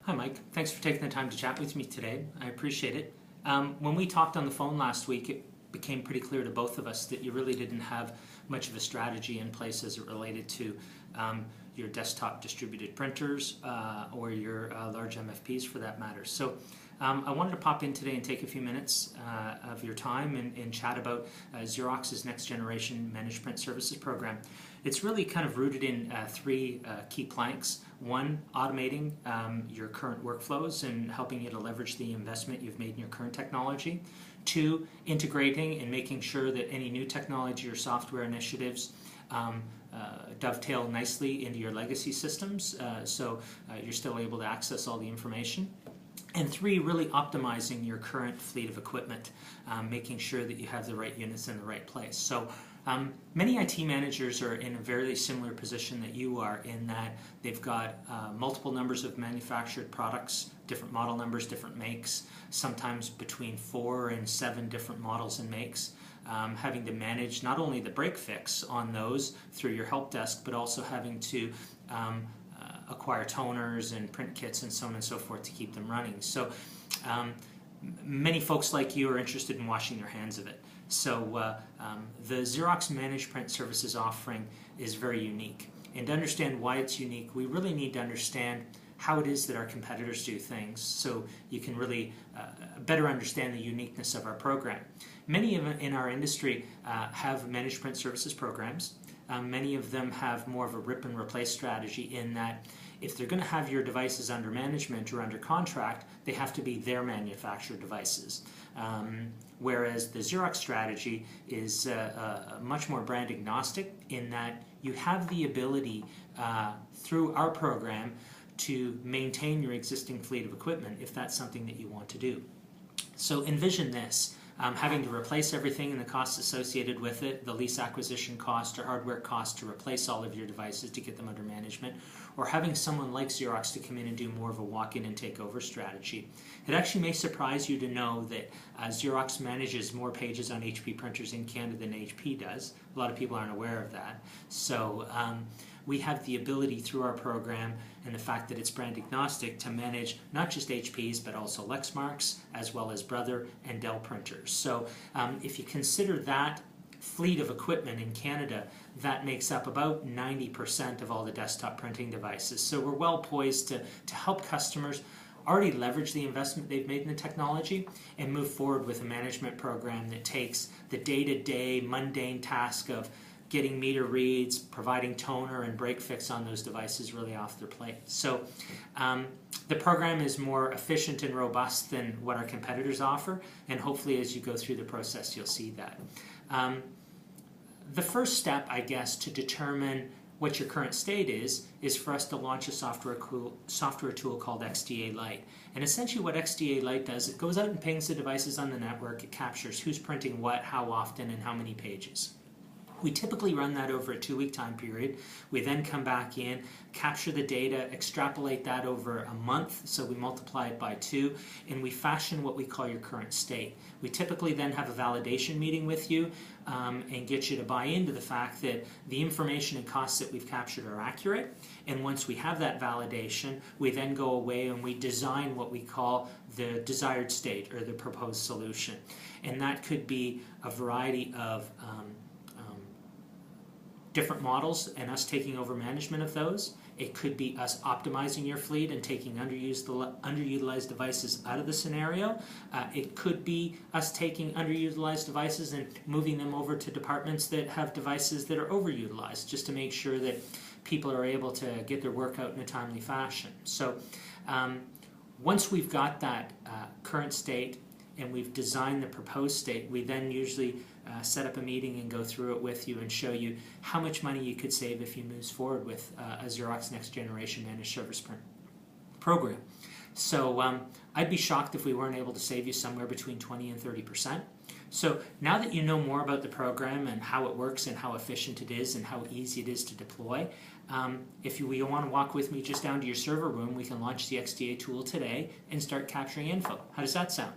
Hi Mike, thanks for taking the time to chat with me today. I appreciate it. When we talked on the phone last week, it became pretty clear to both of us that you really didn't have much of a strategy in place as it related to your desktop distributed printers or your large MFPs for that matter. So I wanted to pop in today and take a few minutes of your time and chat about Xerox's next generation managed print services program. It's really kind of rooted in three key planks. One, automating your current workflows and helping you to leverage the investment you've made in your current technology. Two, integrating and making sure that any new technology or software initiatives dovetail nicely into your legacy systems so you're still able to access all the information. And three, really optimizing your current fleet of equipment, making sure that you have the right units in the right place. So many IT managers are in a very similar position that you are, in that they've got multiple numbers of manufactured products, different model numbers, different makes, sometimes between 4 and 7 different models and makes, having to manage not only the break fix on those through your help desk, but also having to acquire toners and print kits and so on and so forth to keep them running. So many folks like you are interested in washing their hands of it. So the Xerox Managed Print Services offering is very unique. And to understand why it's unique, we really need to understand how it is that our competitors do things so you can really better understand the uniqueness of our program. Many in our industry have managed print services programs. Many of them have more of a rip and replace strategy, in that if they're going to have your devices under management or under contract, they have to be their manufactured devices. Whereas the Xerox strategy is much more brand agnostic, in that you have the ability through our program to maintain your existing fleet of equipment if that's something that you want to do. So envision this. Having to replace everything and the costs associated with it, the lease acquisition cost or hardware cost to replace all of your devices to get them under management, or having someone like Xerox to come in and do more of a walk-in and take over strategy. It actually may surprise you to know that Xerox manages more pages on HP printers in Canada than HP does. A lot of people aren't aware of that. So we have the ability through our program, and the fact that it's brand agnostic, to manage not just HPs but also Lexmarks, as well as Brother and Dell printers. So if you consider that fleet of equipment in Canada, that makes up about 90% of all the desktop printing devices. So we're well poised to help customers already leverage the investment they've made in the technology and move forward with a management program that takes the day-to-day mundane task of getting meter reads, providing toner and break fix on those devices really off their plate. So the program is more efficient and robust than what our competitors offer, and hopefully as you go through the process you'll see that. The first step, I guess, to determine what your current state is for us to launch a software tool called XDA Lite. And essentially what XDA Lite does, it goes out and pings the devices on the network, it captures who's printing what, how often, and how many pages. We typically run that over a 2-week time period. We then come back in, capture the data, extrapolate that over a month, so we multiply it by 2, and we fashion what we call your current state. We typically then have a validation meeting with you and get you to buy into the fact that the information and costs that we've captured are accurate. And once we have that validation, we then go away and we design what we call the desired state, or the proposed solution. And that could be a variety of different models and us taking over management of those. It could be us optimizing your fleet and taking underutilized devices out of the scenario. It could be us taking underutilized devices and moving them over to departments that have devices that are overutilized, just to make sure that people are able to get their work out in a timely fashion. So once we've got that current state and we've designed the proposed state, we then usually set up a meeting and go through it with you and show you how much money you could save if you move forward with a Xerox Next Generation Managed Service Print program. So I'd be shocked if we weren't able to save you somewhere between 20 and 30%. So now that you know more about the program and how it works and how efficient it is and how easy it is to deploy, if you want to walk with me just down to your server room, we can launch the XDA tool today and start capturing info. How does that sound?